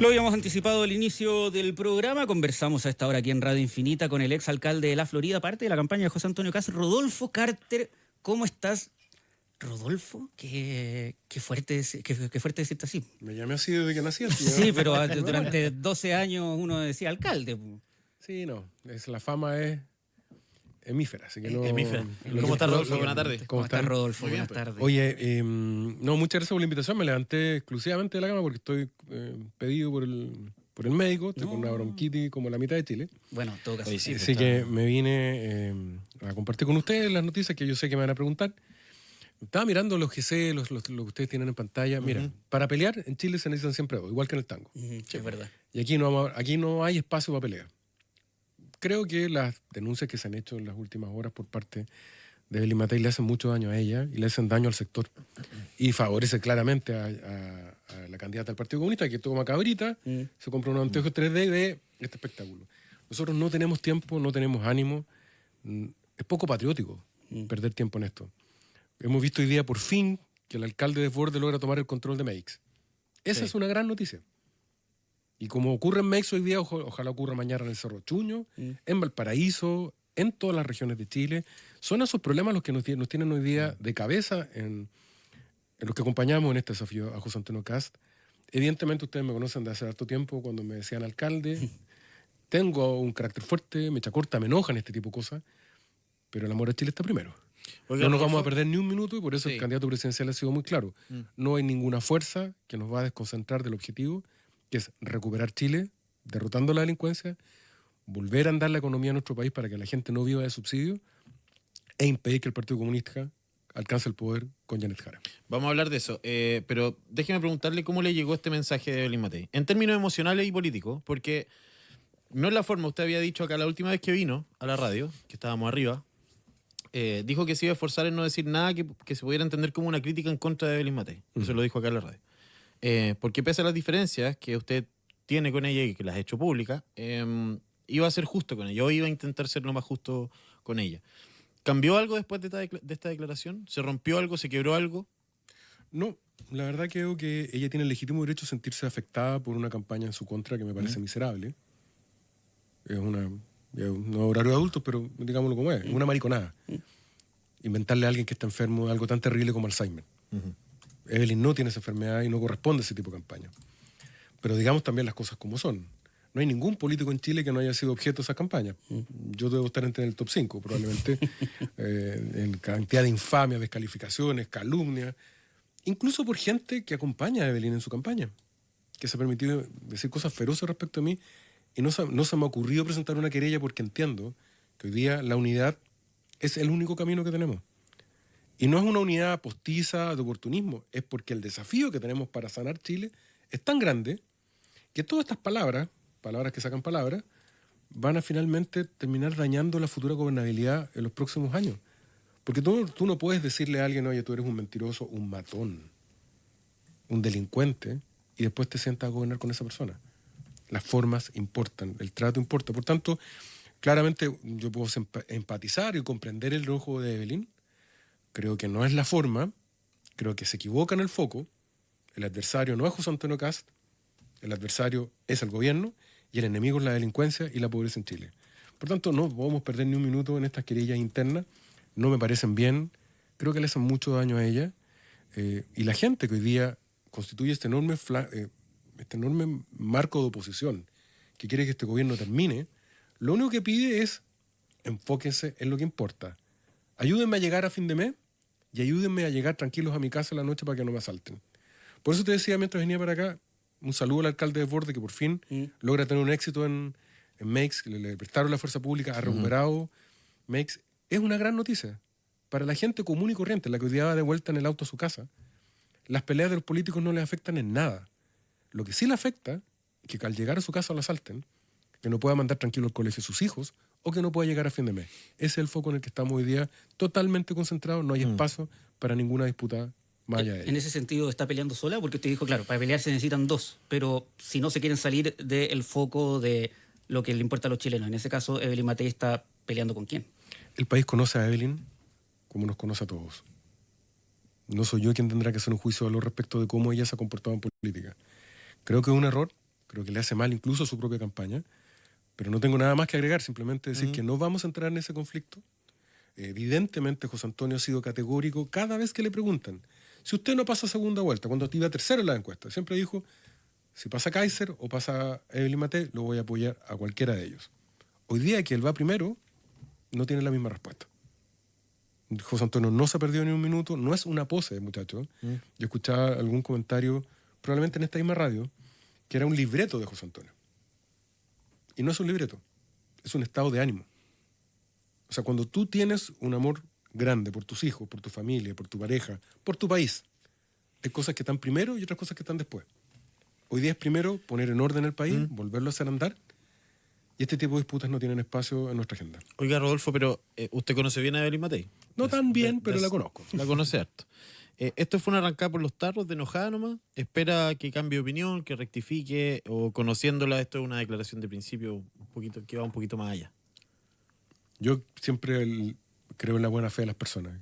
Lo habíamos anticipado al inicio del programa, conversamos a esta hora aquí en Radio Infinita con el exalcalde de La Florida, parte de la campaña de José Antonio Kast, Rodolfo Carter. ¿Cómo estás, Rodolfo? Qué fuerte decirte así. Me llamé así desde que nací. Sí, pero durante 12 años uno decía alcalde. Sí, no, la fama es hemífera, así que no... Hemífera. ¿Cómo estás, Rodolfo? Buenas tardes. ¿Cómo estás, Rodolfo? Muy bien, Buenas tardes. Oye, no, muchas gracias por la invitación. Me levanté exclusivamente de la cama porque estoy pedido por el médico. Estoy con una bronquitis como la mitad de Chile. Bueno, en todo caso. Oye, sí, Así que me vine a compartir con ustedes las noticias que yo sé que me van a preguntar. Estaba mirando los GC, lo que ustedes tienen en pantalla. Mira, para pelear en Chile se necesitan siempre dos, igual que en el tango. Sí, es verdad. Y aquí no hay espacio para pelear. Creo que las denuncias que se han hecho en las últimas horas por parte de Evelyn Matei le hacen mucho daño a ella y le hacen daño al sector. Y favorece claramente a la candidata del Partido Comunista, que toma cabrita, se compra unos anteojos 3D y ve este espectáculo. Nosotros no tenemos tiempo, no tenemos ánimo. Es poco patriótico perder tiempo en esto. Hemos visto hoy día por fin que el alcalde de Desbordes logra tomar el control de Meix. Esa es una gran noticia. Y como ocurre en Meix hoy día, ojalá ocurra mañana en el Cerro Chuño, en Valparaíso, en todas las regiones de Chile. Son esos problemas los que nos tienen hoy día de cabeza en los que acompañamos en este desafío a José Antonio Kast. Evidentemente ustedes me conocen de hace harto tiempo cuando me decían alcalde. Tengo un carácter fuerte, me echa corta, me enojan este tipo de cosas, pero el amor a Chile está primero. Oiga, No nos Rodolfo, vamos a perder ni un minuto y por eso Sí. el candidato presidencial ha sido muy claro. No hay ninguna fuerza que nos va a desconcentrar del objetivo, que es recuperar Chile, derrotando la delincuencia, volver a andar la economía de nuestro país para que la gente no viva de subsidios e impedir que el Partido Comunista alcance el poder con Janet Jara. Vamos a hablar de eso, pero déjeme preguntarle cómo le llegó este mensaje de Evelyn Matei. En términos emocionales y políticos, porque no es la forma, usted había dicho acá la última vez que vino a la radio, que estábamos arriba, dijo que se iba a esforzar en no decir nada que se pudiera entender como una crítica en contra de Evelyn Matei. Eso lo dijo acá en la radio. Porque pese a las diferencias que usted tiene con ella y que las ha hecho públicas, iba a ser justo con ella, o iba a intentar ser lo más justo con ella. ¿Cambió algo después de esta declaración? ¿Se rompió algo? ¿Se quebró algo? No, la verdad creo que ella tiene el legítimo derecho a sentirse afectada por una campaña en su contra que me parece miserable. Es un horario de adultos, pero digámoslo como es una mariconada. Inventarle a alguien que está enfermo de algo tan terrible como Alzheimer. Evelyn no tiene esa enfermedad y no corresponde a ese tipo de campaña. Pero digamos también las cosas como son. No hay ningún político en Chile que no haya sido objeto de esa campaña. Yo debo estar entre el top 5, probablemente, en cantidad de infamias, descalificaciones, calumnias, incluso por gente que acompaña a Evelyn en su campaña, que se ha permitido decir cosas feroces respecto a mí, y no se me ha ocurrido presentar una querella porque entiendo que hoy día la unidad es el único camino que tenemos. Y no es una unidad postiza de oportunismo, es porque el desafío que tenemos para sanar Chile es tan grande que todas estas palabras que sacan palabras, van a finalmente terminar dañando la futura gobernabilidad en los próximos años. Porque tú no puedes decirle a alguien, oye, tú eres un mentiroso, un matón, un delincuente, y después te sientas a gobernar con esa persona. Las formas importan, el trato importa. Por tanto, claramente yo puedo empatizar y comprender el enojo de Evelyn. Creo que no es la forma, creo que se equivoca en el foco. El adversario no es José Antonio Kast, el adversario es el gobierno y el enemigo es la delincuencia y la pobreza en Chile. Por tanto, no podemos perder ni un minuto en estas querellas internas. No me parecen bien, creo que le hacen mucho daño a ella. Y la gente que hoy día constituye este enorme marco de oposición que quiere que este gobierno termine, lo único que pide es enfóquense en lo que importa. Ayúdenme a llegar a fin de mes y ayúdenme a llegar tranquilos a mi casa en la noche para que no me asalten. Por eso te decía mientras venía para acá, un saludo al alcalde de Desbordes que por fin logra tener un éxito en Meix, que le prestaron la fuerza pública, ha recuperado Meix. Es una gran noticia. Para la gente común y corriente, la que hoy día va de vuelta en el auto a su casa, las peleas de los políticos no les afectan en nada. Lo que sí le afecta es que al llegar a su casa lo asalten, que no pueda mandar tranquilo al colegio a sus hijos o que no pueda llegar a fin de mes. Ese es el foco en el que estamos hoy día totalmente concentrados, no hay espacio para ninguna disputa. En ese sentido, ¿está peleando sola? Porque usted dijo, claro, para pelear se necesitan dos, pero si no se quieren salir del foco de lo que le importa a los chilenos, en ese caso, Evelyn Matei está peleando ¿con quién? El país conoce a Evelyn como nos conoce a todos. No soy yo quien tendrá que hacer un juicio de valor respecto de cómo ella se ha comportado en política. Creo que es un error, Creo que le hace mal incluso a su propia campaña. Pero no tengo nada más que agregar, simplemente decir que no vamos a entrar en ese conflicto. Evidentemente, José Antonio ha sido categórico cada vez que le preguntan. Si usted no pasa segunda vuelta, cuando iba tercero en la encuesta, siempre dijo, si pasa Kaiser o pasa Evelyn Matei, lo voy a apoyar a cualquiera de ellos. Hoy día que él va primero, no tiene la misma respuesta. José Antonio no se ha perdido ni un minuto, no es una pose, muchacho. Yo escuchaba algún comentario, probablemente en esta misma radio, que era un libreto de José Antonio. Y no es un libreto, es un estado de ánimo. O sea, cuando tú tienes un amor grande por tus hijos, por tu familia, por tu pareja, por tu país, hay cosas que están primero y otras cosas que están después. Hoy día es primero poner en orden el país, volverlo a hacer andar, y este tipo de disputas no tienen espacio en nuestra agenda. Oiga, Rodolfo, pero ¿usted conoce bien a Evelyn Matei? No tan bien, pero la conozco. La conoce harto. ¿Esto fue una arrancada por los tarros de enojada nomás? ¿Espera que cambie de opinión, que rectifique? ¿O conociéndola esto es una declaración de principio un poquito, que va un poquito más allá? Yo siempre creo en la buena fe de las personas.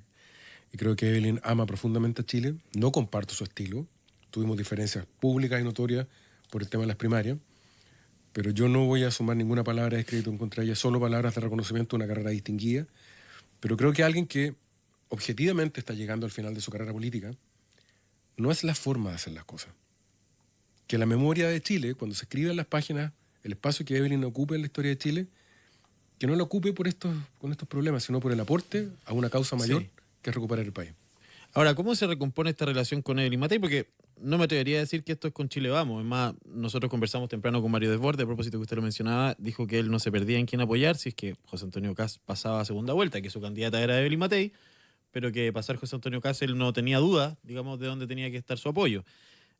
Y creo que Evelyn ama profundamente a Chile. No comparto su estilo. Tuvimos diferencias públicas y notorias por el tema de las primarias. Pero yo no voy a sumar ninguna palabra de escrito en contra de ella, solo palabras de reconocimiento de una carrera distinguida. Pero creo que alguien que objetivamente está llegando al final de su carrera política, no es la forma de hacer las cosas. Que la memoria de Chile, cuando se escribe en las páginas, el espacio que Evelyn ocupe en la historia de Chile, que no lo ocupe con estos problemas, sino por el aporte a una causa mayor, que es recuperar el país. Ahora, ¿cómo se recompone esta relación con Evelyn Matei? Porque no me atrevería a decir que esto es con Chile Vamos. Es más, nosotros conversamos temprano con Mario Desbordes, a propósito que usted lo mencionaba, dijo que él no se perdía en quién apoyar si es que José Antonio Kast pasaba a segunda vuelta, que su candidata era Evelyn Matei, pero que pasar José Antonio Kast él no tenía duda, digamos, de dónde tenía que estar su apoyo.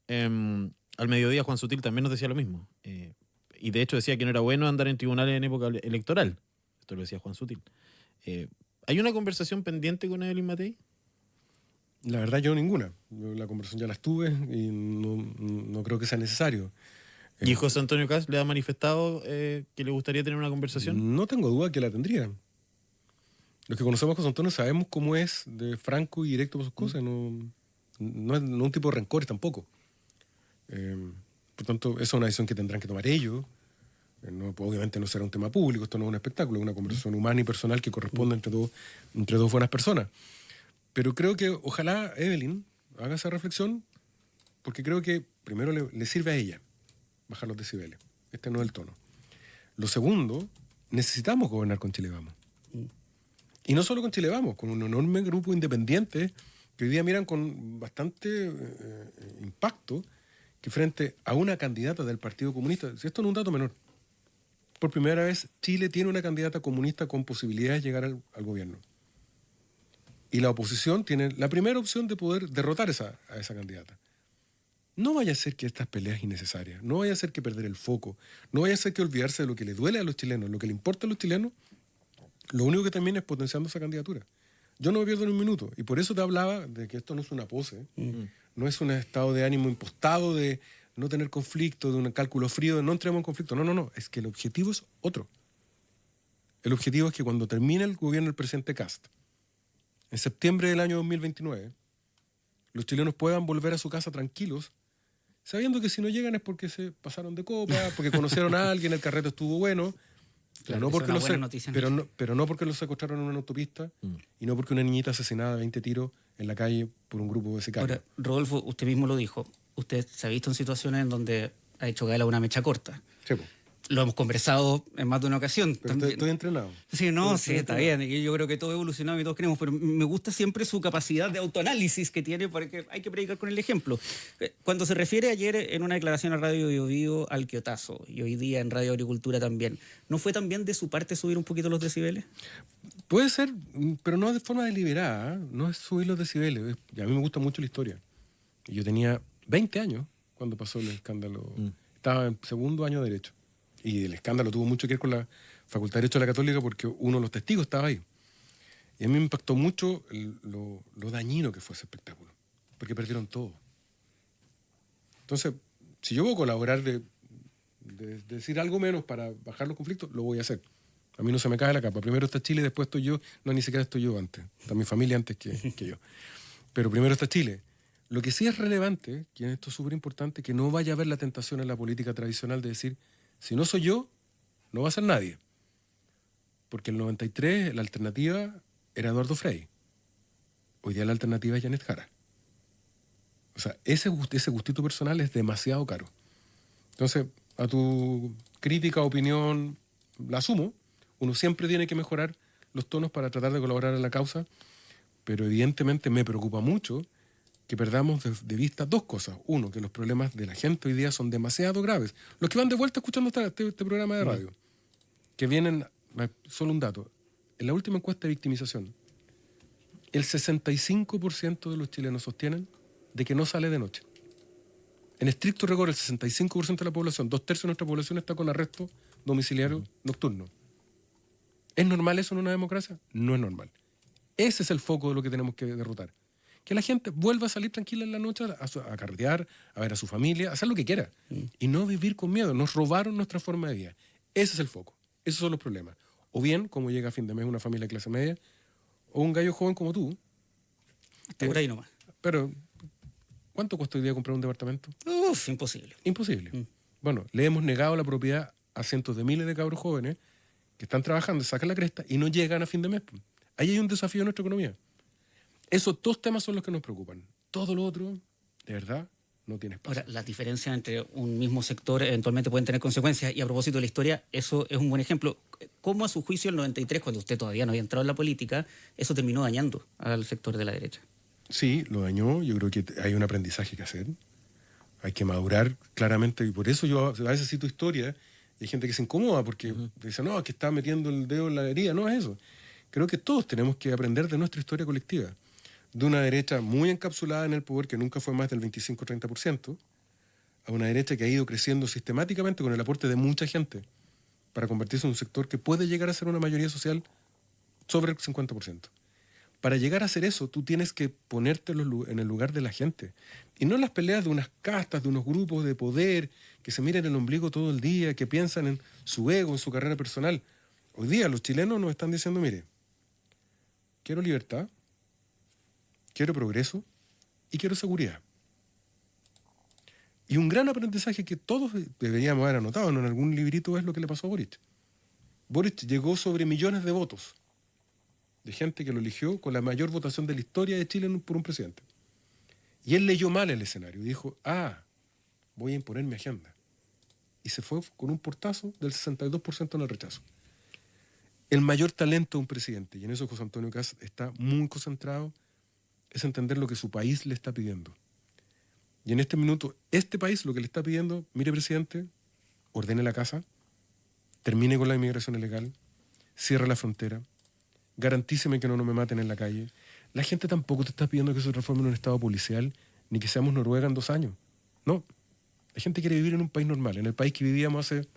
Al mediodía Juan Sutil también nos decía lo mismo. Y de hecho decía que no era bueno andar en tribunales en época electoral. Esto lo decía Juan Sutil. ¿Hay una conversación pendiente con Evelyn Matei? La verdad yo ninguna. Yo la conversación ya la tuve y no creo que sea necesario. ¿Y José Antonio Kast le ha manifestado que le gustaría tener una conversación? No tengo duda que la tendría. Los que conocemos a José Antonio sabemos cómo es de franco y directo por sus cosas. No es un tipo de rencores tampoco. Por tanto, esa es una decisión que tendrán que tomar ellos. Obviamente no será un tema público, esto no es un espectáculo, es una conversación humana y personal que corresponde entre dos buenas personas. Pero creo que ojalá Evelyn haga esa reflexión, porque creo que primero le sirve a ella bajar los decibeles. Este no es el tono. Lo segundo, necesitamos gobernar con Chile Vamos. Y no solo con Chile Vamos, con un enorme grupo independiente que hoy día miran con bastante impacto que frente a una candidata del Partido Comunista, si esto no es un dato menor, por primera vez Chile tiene una candidata comunista con posibilidades de llegar al gobierno. Y la oposición tiene la primera opción de poder derrotar a esa candidata. No vaya a ser que estas peleas innecesarias, no vaya a ser que perder el foco, no vaya a ser que olvidarse de lo que le duele a los chilenos, lo que le importa a los chilenos, lo único que termina es potenciando esa candidatura. Yo no me pierdo ni un minuto, y por eso te hablaba de que esto no es una pose, no es un estado de ánimo impostado de no tener conflicto, de un cálculo frío, de no entremos en conflicto. No, es que el objetivo es otro. El objetivo es que cuando termine el gobierno del presidente Kast, en septiembre del año 2029, los chilenos puedan volver a su casa tranquilos, sabiendo que si no llegan es porque se pasaron de copa, porque conocieron a alguien, el carrete estuvo bueno, Claro, no porque pero no porque los secuestraron en una autopista y no porque una niñita asesinada de 20 tiros en la calle por un grupo de sicarios. Ahora, Rodolfo, usted mismo lo dijo. Usted se ha visto en situaciones en donde ha hecho gala una mecha corta. Sí, po. Lo hemos conversado en más de una ocasión. Pero estoy entrenado. Sí, está bien. Y yo creo que todo ha evolucionado y todos queremos, pero me gusta siempre su capacidad de autoanálisis que tiene, porque hay que predicar con el ejemplo. Cuando se refiere ayer en una declaración a Radio Bio Bio al quiotazo, y hoy día en Radio Agricultura también, ¿no fue también de su parte subir un poquito los decibeles? Puede ser, pero no de forma deliberada, ¿eh? No es subir los decibeles. Y a mí me gusta mucho la historia. Y yo tenía 20 años cuando pasó el escándalo. Estaba en segundo año de Derecho. Y el escándalo tuvo mucho que ver con la Facultad de Derecho de la Católica porque uno de los testigos estaba ahí. Y a mí me impactó mucho lo dañino que fue ese espectáculo, porque perdieron todo. Entonces, si yo voy a colaborar de decir algo menos para bajar los conflictos, lo voy a hacer. A mí no se me cae la capa. Primero está Chile, después estoy yo. No, ni siquiera estoy yo antes. Está mi familia antes que yo. Pero primero está Chile. Lo que sí es relevante, y en esto es súper importante, que no vaya a haber la tentación en la política tradicional de decir, si no soy yo, no va a ser nadie. Porque el 93 la alternativa era Eduardo Frei. Hoy día la alternativa es Janet Jara. O sea, ese gustito personal es demasiado caro. Entonces, a tu crítica, opinión, la asumo. Uno siempre tiene que mejorar los tonos para tratar de colaborar en la causa, pero evidentemente me preocupa mucho que perdamos de vista dos cosas. Uno, que los problemas de la gente hoy día son demasiado graves. Los que van de vuelta escuchando este programa de radio, que vienen, solo un dato, en la última encuesta de victimización, el 65% de los chilenos sostienen de que no sale de noche. En estricto rigor, el 65% de la población, 2/3 de nuestra población está con arresto domiciliario nocturno. ¿Es normal eso en una democracia? No es normal. Ese es el foco de lo que tenemos que derrotar. Que la gente vuelva a salir tranquila en la noche a carretear, a ver a su familia, a hacer lo que quiera. Y no vivir con miedo. Nos robaron nuestra forma de vida. Ese es el foco. Esos son los problemas. O bien, como llega a fin de mes una familia de clase media, o un gallo joven como tú. Está por ahí nomás. Pero, ¿cuánto cuesta hoy día comprar un departamento? Uf, imposible. Imposible. Bueno, le hemos negado la propiedad a cientos de miles de cabros jóvenes que están trabajando, sacan la cresta y no llegan a fin de mes. Ahí hay un desafío en nuestra economía. Esos dos temas son los que nos preocupan. Todo lo otro, de verdad, no tiene espacio. Ahora, las diferencias entre un mismo sector eventualmente pueden tener consecuencias, y a propósito de la historia, eso es un buen ejemplo. ¿Cómo a su juicio el 93, cuando usted todavía no había entrado en la política, eso terminó dañando al sector de la derecha? Sí, lo dañó. Yo creo que hay un aprendizaje que hacer. Hay que madurar claramente, y por eso yo a veces cito historia, y hay gente que se incomoda porque dice, no, que está metiendo el dedo en la herida. No es eso. Creo que todos tenemos que aprender de nuestra historia colectiva. De una derecha muy encapsulada en el poder, que nunca fue más del 25-30%, a una derecha que ha ido creciendo sistemáticamente con el aporte de mucha gente para convertirse en un sector que puede llegar a ser una mayoría social sobre el 50%. Para llegar a hacer eso, tú tienes que ponerte en el lugar de la gente. Y no en las peleas de unas castas, de unos grupos de poder, que se miran el ombligo todo el día, que piensan en su ego, en su carrera personal. Hoy día los chilenos nos están diciendo, mire, quiero libertad, quiero progreso y quiero seguridad. Y un gran aprendizaje que todos deberíamos haber anotado en algún librito es lo que le pasó a Boric. Boric llegó sobre millones de votos de gente que lo eligió con la mayor votación de la historia de Chile por un presidente. Y él leyó mal el escenario y dijo, voy a imponer mi agenda. Y se fue con un portazo del 62% en el rechazo. El mayor talento de un presidente, y en eso José Antonio Kast está muy concentrado, es entender lo que su país le está pidiendo. Y en este minuto, este país lo que le está pidiendo, mire presidente, ordene la casa, termine con la inmigración ilegal, cierre la frontera, garantíceme que no me maten en la calle. La gente tampoco te está pidiendo que se transforme en un estado policial, ni que seamos Noruega en 2 años. No, la gente quiere vivir en un país normal, en el país que vivíamos hace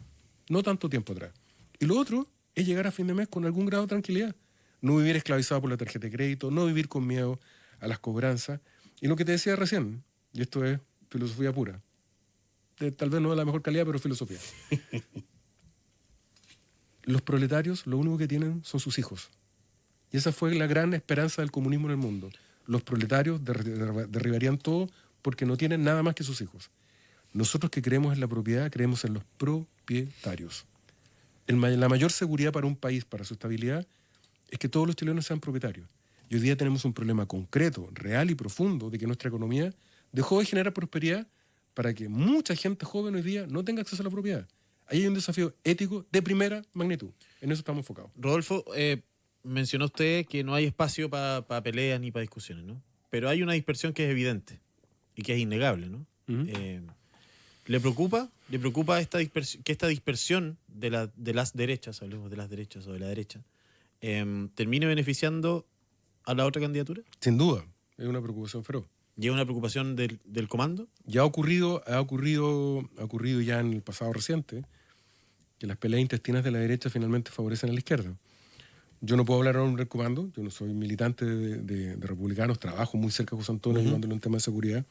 no tanto tiempo atrás. Y lo otro es llegar a fin de mes con algún grado de tranquilidad. No vivir esclavizado por la tarjeta de crédito, no vivir con miedo a las cobranzas. Y lo que te decía recién, y esto es filosofía pura, tal vez no de la mejor calidad, pero filosofía. Los proletarios lo único que tienen son sus hijos. Y esa fue la gran esperanza del comunismo en el mundo. Los proletarios derribarían todo porque no tienen nada más que sus hijos. Nosotros que creemos en la propiedad, creemos en los propietarios. La mayor seguridad para un país, para su estabilidad, es que todos los chilenos sean propietarios. Y hoy día tenemos un problema concreto, real y profundo de que nuestra economía dejó de generar prosperidad para que mucha gente joven hoy día no tenga acceso a la propiedad. Ahí hay un desafío ético de primera magnitud. En eso estamos enfocados. Rodolfo, mencionó usted que no hay espacio para peleas ni para discusiones, ¿no? Pero hay una dispersión que es evidente y que es innegable, ¿no? ¿Le preocupa que esta dispersión de las derechas, hablemos de las derechas o de la derecha, termine beneficiando a la otra candidatura? Sin duda, es una preocupación feroz. ¿Y es una preocupación del comando? Ya ha ocurrido ya en el pasado reciente que las peleas intestinas de la derecha finalmente favorecen a la izquierda. Yo no puedo hablar ahora del comando, yo no soy militante de republicanos, trabajo muy cerca de José Antonio ayudándole en temas de seguridad,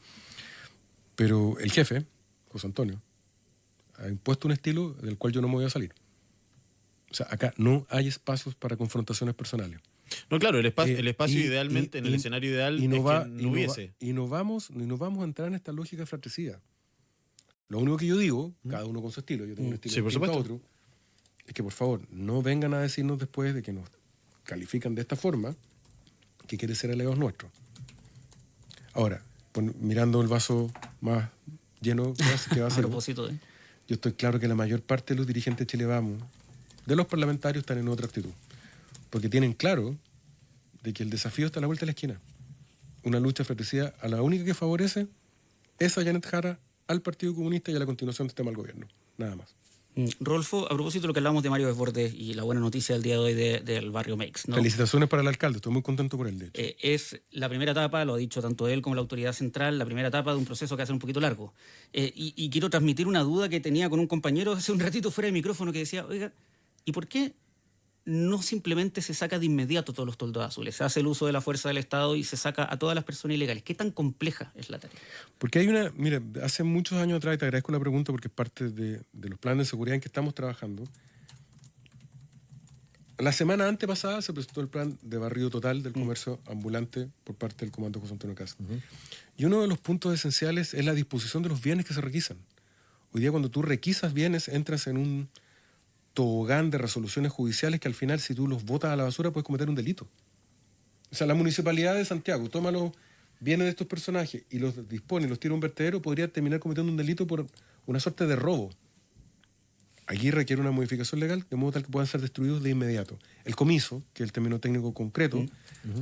pero el jefe, José Antonio, ha impuesto un estilo del cual yo no me voy a salir. O sea, acá no hay espacios para confrontaciones personales. No, claro, el espacio Y- idealmente, y- en el y- escenario ideal, y es no va, que no hubiese. y no vamos a entrar en esta lógica fratricida. Lo único que yo digo, cada uno con su estilo, yo tengo un estilo Sí, por distinto a supuesto. otro, es que por favor no vengan a decirnos después de que nos califican de esta forma que quiere ser aliados nuestros. Ahora, mirando el vaso más lleno que va a A ser, propósito de... yo estoy claro que la mayor parte de los dirigentes de Chile Vamos, de los parlamentarios, están en otra actitud. Porque tienen claro de que el desafío está a la vuelta de la esquina. Una lucha fratricida a la única que favorece es a Janet Jara, al Partido Comunista y a la continuación de este mal gobierno. Nada más. Rodolfo, a propósito de lo que hablamos de Mario Desbordes y la buena noticia del día de hoy del barrio Mex, ¿no? Felicitaciones para el alcalde, estoy muy contento por él, de hecho. Es la primera etapa, lo ha dicho tanto él como la autoridad central, la primera etapa de un proceso que va a ser un poquito largo. Y quiero transmitir una duda que tenía con un compañero hace un ratito fuera de micrófono que decía, oiga, ¿y por qué no simplemente se saca de inmediato todos los toldos azules? Se hace el uso de la fuerza del Estado y se saca a todas las personas ilegales. ¿Qué tan compleja es la tarea? Porque hay una, mira, hace muchos años atrás, y te agradezco la pregunta porque es parte de los planes de seguridad en que estamos trabajando. La semana antepasada se presentó el plan de barrido total del comercio ambulante por parte del comando José Antonio Caz. Y uno de los puntos esenciales es la disposición de los bienes que se requisan. Hoy día cuando tú requisas bienes, entras en un tobogán de resoluciones judiciales que al final, si tú los botas a la basura, puedes cometer un delito. O sea, la Municipalidad de Santiago toma los bienes de estos personajes y los dispone y los tira a un vertedero, podría terminar cometiendo un delito por una suerte de robo. Aquí requiere una modificación legal de modo tal que puedan ser destruidos de inmediato. El comiso, que es el término técnico concreto,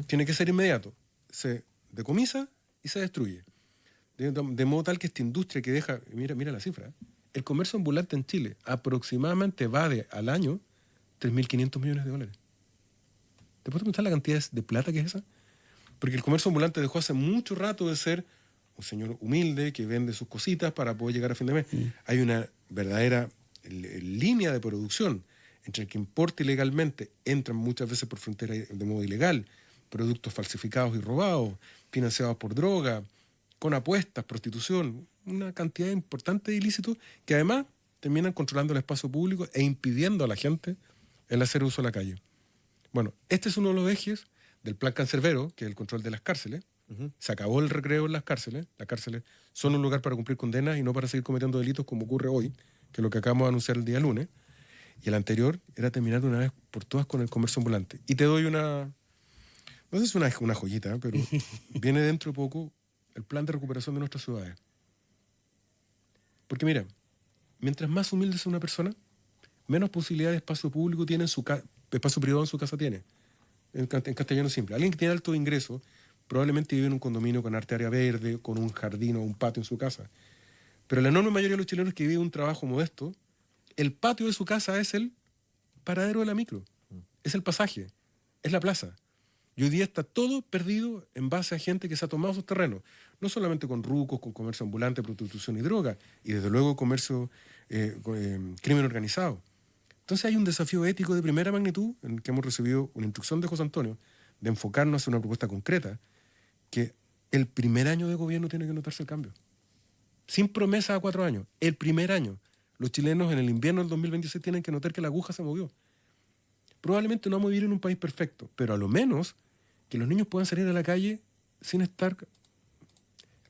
tiene que ser inmediato. Se decomisa y se destruye. De modo tal que esta industria que deja, mira la cifra, ¿eh? El comercio ambulante en Chile aproximadamente vale al año 3.500 millones de dólares. ¿Te puedes pensar la cantidad de plata que es esa? Porque el comercio ambulante dejó hace mucho rato de ser un señor humilde que vende sus cositas para poder llegar a fin de mes. Hay una verdadera línea de producción entre el que importa ilegalmente, entran muchas veces por frontera de modo ilegal, productos falsificados y robados, financiados por droga, con apuestas, prostitución, una cantidad importante de ilícitos que además terminan controlando el espacio público e impidiendo a la gente el hacer uso de la calle. Bueno, este es uno de los ejes del plan cancerbero, que es el control de las cárceles. Se acabó el recreo en las cárceles. Las cárceles son un lugar para cumplir condenas y no para seguir cometiendo delitos como ocurre hoy, que es lo que acabamos de anunciar el día lunes. Y el anterior era terminar de una vez por todas con el comercio ambulante. Y te doy una, no sé si es una joyita, pero viene dentro de poco el plan de recuperación de nuestras ciudades. Porque mira, mientras más humilde sea una persona, menos posibilidad de espacio público tiene en su espacio privado en su casa tiene. En castellano simple. Alguien que tiene alto ingreso probablemente vive en un condominio con arte área verde, con un jardín o un patio en su casa. Pero la enorme mayoría de los chilenos que viven un trabajo modesto, el patio de su casa es el paradero de la micro, es el pasaje, es la plaza. Y hoy día está todo perdido en base a gente que se ha tomado sus terrenos, no solamente con rucos, con comercio ambulante, prostitución y droga, y desde luego comercio, crimen organizado. Entonces hay un desafío ético de primera magnitud en que hemos recibido una instrucción de José Antonio de enfocarnos en una propuesta concreta que el primer año de gobierno tiene que notarse el cambio. Sin promesa a 4 años, el primer año. Los chilenos en el invierno del 2026 tienen que notar que la aguja se movió. Probablemente no vamos a vivir en un país perfecto, pero a lo menos que los niños puedan salir a la calle sin estar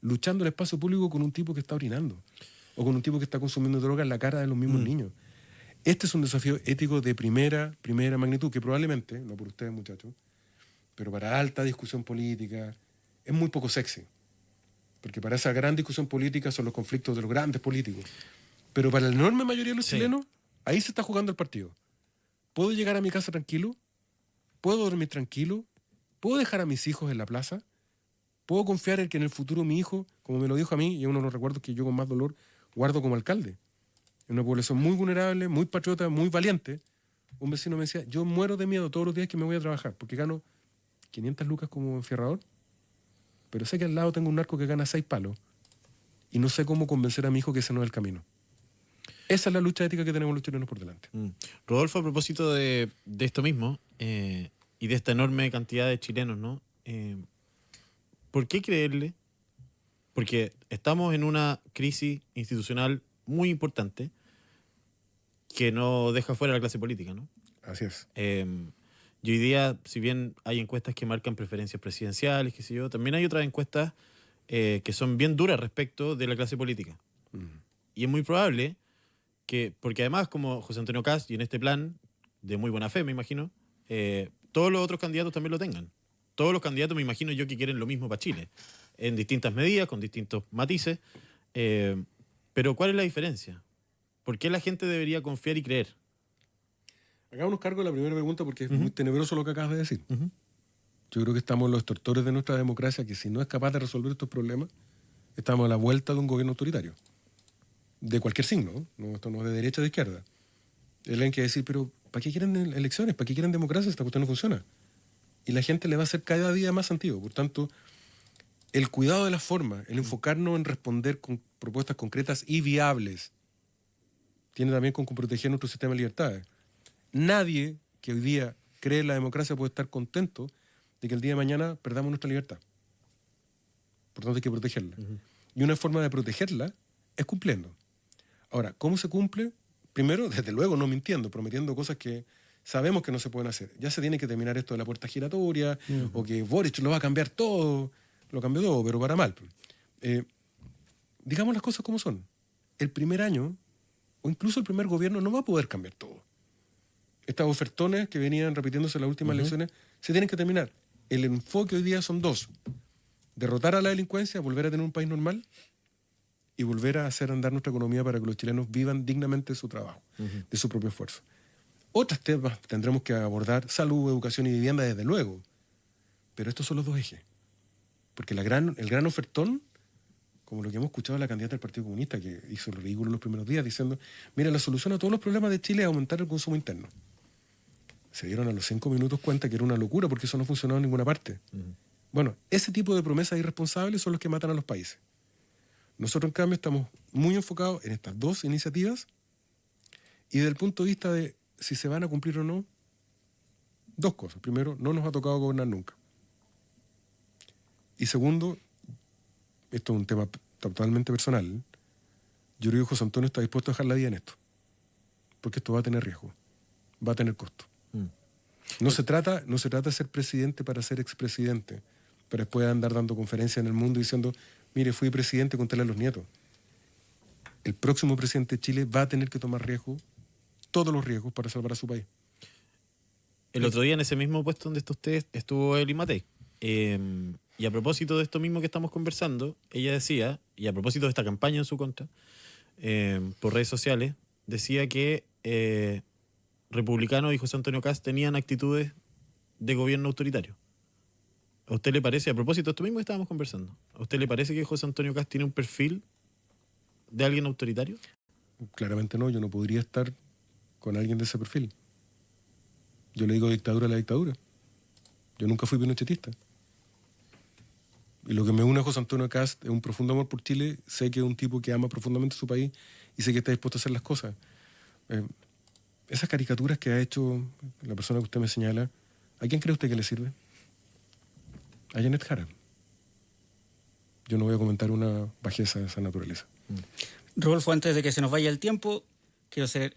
luchando el espacio público con un tipo que está orinando o con un tipo que está consumiendo droga en la cara de los mismos niños. Este es un desafío ético de primera magnitud que probablemente, no por ustedes muchachos, pero para alta discusión política es muy poco sexy. Porque para esa gran discusión política son los conflictos de los grandes políticos. Pero para la enorme mayoría de los chilenos, ahí se está jugando el partido. ¿Puedo llegar a mi casa tranquilo? ¿Puedo dormir tranquilo? ¿Puedo dejar a mis hijos en la plaza? ¿Puedo confiar en que en el futuro mi hijo, como me lo dijo a mí, y es uno de los recuerdos que yo con más dolor guardo como alcalde, en una población muy vulnerable, muy patriota, muy valiente, un vecino me decía, yo muero de miedo todos los días que me voy a trabajar, porque gano 500 lucas como enfierrador, pero sé que al lado tengo un narco que gana 6 palos, y no sé cómo convencer a mi hijo que ese no es el camino. Esa es la lucha ética que tenemos los chilenos por delante. Rodolfo, a propósito de esto mismo, y de esta enorme cantidad de chilenos, ¿no? ¿Por qué creerle? Porque estamos en una crisis institucional muy importante que no deja fuera a la clase política, ¿no? Así es. Y hoy día, si bien hay encuestas que marcan preferencias presidenciales, qué sé yo, también hay otras encuestas que son bien duras respecto de la clase política. Y es muy probable que, porque además como José Antonio Kast, y en este plan, de muy buena fe, me imagino, todos los otros candidatos también lo tengan. Todos los candidatos, me imagino yo, que quieren lo mismo para Chile, en distintas medidas, con distintos matices. Pero ¿cuál es la diferencia? ¿Por qué la gente debería confiar y creer? Hagámonos cargo de la primera pregunta porque es Ujú. muy tenebroso lo que acabas de decir. Yo creo que estamos los extortores de nuestra democracia, que si no es capaz de resolver estos problemas, estamos a la vuelta de un gobierno autoritario. De cualquier signo, ¿no? Esto no es de derecha o de izquierda. Alguien que decir, pero ¿para qué quieren elecciones? ¿Para qué quieren democracia? Esta cuestión no funciona. Y la gente le va a hacer cada día más antiguo. Por tanto, el cuidado de la forma, el enfocarnos en responder con propuestas concretas y viables, tiene también con proteger nuestro sistema de libertades. Nadie que hoy día cree en la democracia puede estar contento de que el día de mañana perdamos nuestra libertad. Por tanto, hay que protegerla. Y una forma de protegerla es cumpliendo. Ahora, ¿cómo se cumple? Primero, desde luego, no mintiendo, prometiendo cosas que sabemos que no se pueden hacer. Ya se tiene que terminar esto de la puerta giratoria, o que Boric lo va a cambiar todo. Lo cambió todo, pero para mal. Digamos las cosas como son. El primer año, o incluso el primer gobierno, no va a poder cambiar todo. Estas ofertones que venían repitiéndose en las últimas elecciones se tienen que terminar. El enfoque hoy día son dos. Derrotar a la delincuencia, volver a tener un país normal y volver a hacer andar nuestra economía para que los chilenos vivan dignamente de su trabajo, de su propio esfuerzo. Otros temas tendremos que abordar: salud, educación y vivienda, desde luego. Pero estos son los dos ejes. Porque el gran ofertón, como lo que hemos escuchado de la candidata del Partido Comunista, que hizo el ridículo los primeros días, diciendo, mira, la solución a todos los problemas de Chile es aumentar el consumo interno. Se dieron a los 5 minutos cuenta que era una locura, porque eso no funcionaba en ninguna parte. Bueno, ese tipo de promesas irresponsables son los que matan a los países. Nosotros, en cambio, estamos muy enfocados en estas dos iniciativas, y desde el punto de vista de si se van a cumplir o no, dos cosas. Primero, no nos ha tocado gobernar nunca. Y segundo, esto es un tema totalmente personal, yo creo que José Antonio está dispuesto a dejar la vida en esto, porque esto va a tener riesgo, va a tener costo. No se trata de ser presidente para ser expresidente, para después andar dando conferencias en el mundo diciendo, mire, fui presidente, contéle a los nietos. El próximo presidente de Chile va a tener que tomar riesgo, todos los riesgos, para salvar a su país. El otro día, en ese mismo puesto donde está usted, estuvo Evelyn Matei. Y a propósito de esto mismo que estamos conversando, ella decía, y a propósito de esta campaña en su contra, por redes sociales, decía que republicanos y José Antonio Kast tenían actitudes de gobierno autoritario. ¿A usted le parece, a propósito de esto mismo que estábamos conversando, ¿a usted le parece que José Antonio Kast tiene un perfil de alguien autoritario? Claramente no, yo no podría estar con alguien de ese perfil. Yo le digo dictadura a la dictadura. Yo nunca fui pinochetista. Y lo que me une a José Antonio Kast es un profundo amor por Chile. Sé que es un tipo que ama profundamente su país y sé que está dispuesto a hacer las cosas. Esas caricaturas que ha hecho la persona que usted me señala, ¿a quién cree usted que le sirve? A Janet Jara. Yo no voy a comentar una bajeza de esa naturaleza. Rodolfo, antes de que se nos vaya el tiempo, quiero hacer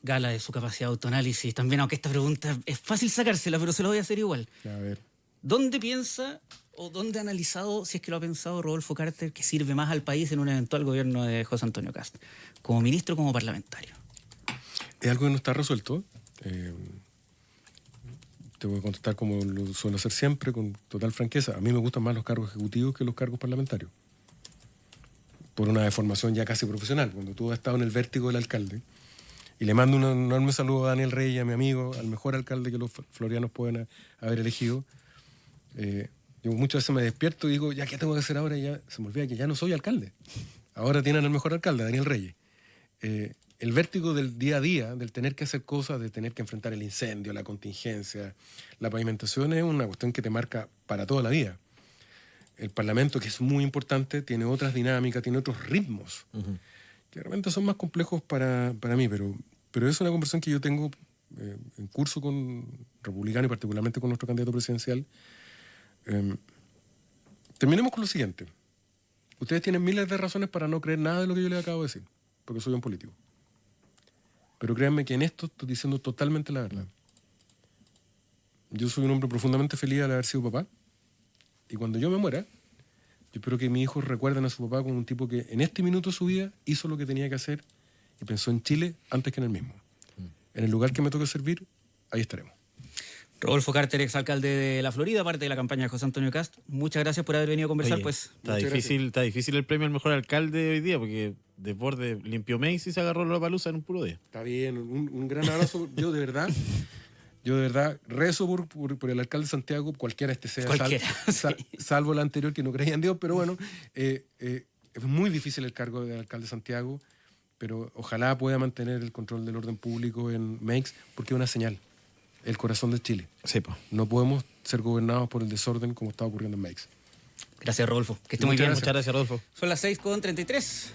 gala de su capacidad de autoanálisis. También, aunque esta pregunta es fácil sacársela, pero se la voy a hacer igual. A ver. ¿Dónde piensa o dónde ha analizado, si es que lo ha pensado Rodolfo Carter, que sirve más al país en un eventual gobierno de José Antonio Kast? ¿Como ministro o como parlamentario? Es algo que no está resuelto. Te voy a contestar como lo suelo hacer siempre, con total franqueza. A mí me gustan más los cargos ejecutivos que los cargos parlamentarios. Por una deformación ya casi profesional. Cuando tú has estado en el vértigo del alcalde, y le mando un enorme saludo a Daniel Reyes, a mi amigo, al mejor alcalde que los florianos pueden haber elegido. Yo muchas veces me despierto y digo, ya, ¿qué tengo que hacer ahora? Y ya se me olvida que ya no soy alcalde. Ahora tienen el mejor alcalde, Daniel Reyes. El vértigo del día a día, del tener que hacer cosas, de tener que enfrentar el incendio, la contingencia, la pavimentación, es una cuestión que te marca para toda la vida. El Parlamento, que es muy importante, tiene otras dinámicas, tiene otros ritmos, que realmente son más complejos para mí, pero es una conversación que yo tengo en curso con republicanos y particularmente con nuestro candidato presidencial. Terminemos con lo siguiente. Ustedes tienen miles de razones para no creer nada de lo que yo les acabo de decir, porque soy un político. Pero créanme que en esto estoy diciendo totalmente la verdad. yo soy un hombre profundamente feliz al haber sido papá. Y cuando yo me muera, yo espero que mis hijos recuerden a su papá como un tipo que en este minuto de su vida hizo lo que tenía que hacer y pensó en Chile antes que en el mismo. En el lugar que me toque servir, ahí estaremos. Rodolfo Carter, exalcalde de la Florida, parte de la campaña de José Antonio Cast. Muchas gracias por haber venido a conversar. Oye, Pues está difícil el premio al mejor alcalde de hoy día, porque Desbordes limpió Macy y se agarró la palusa en un puro día. Está bien, un gran abrazo. Yo de verdad rezo por el alcalde de Santiago, cualquiera sea, Cualquiera, salvo el anterior que no creía en Dios, pero bueno, es muy difícil el cargo de alcalde de Santiago, pero ojalá pueda mantener el control del orden público en Meix, porque es una señal, el corazón de Chile. Sí, pues. No podemos ser gobernados por el desorden como está ocurriendo en Meix. Gracias, Rodolfo. Que esté muy bien. Muchas gracias, Rodolfo. Son las 6:33.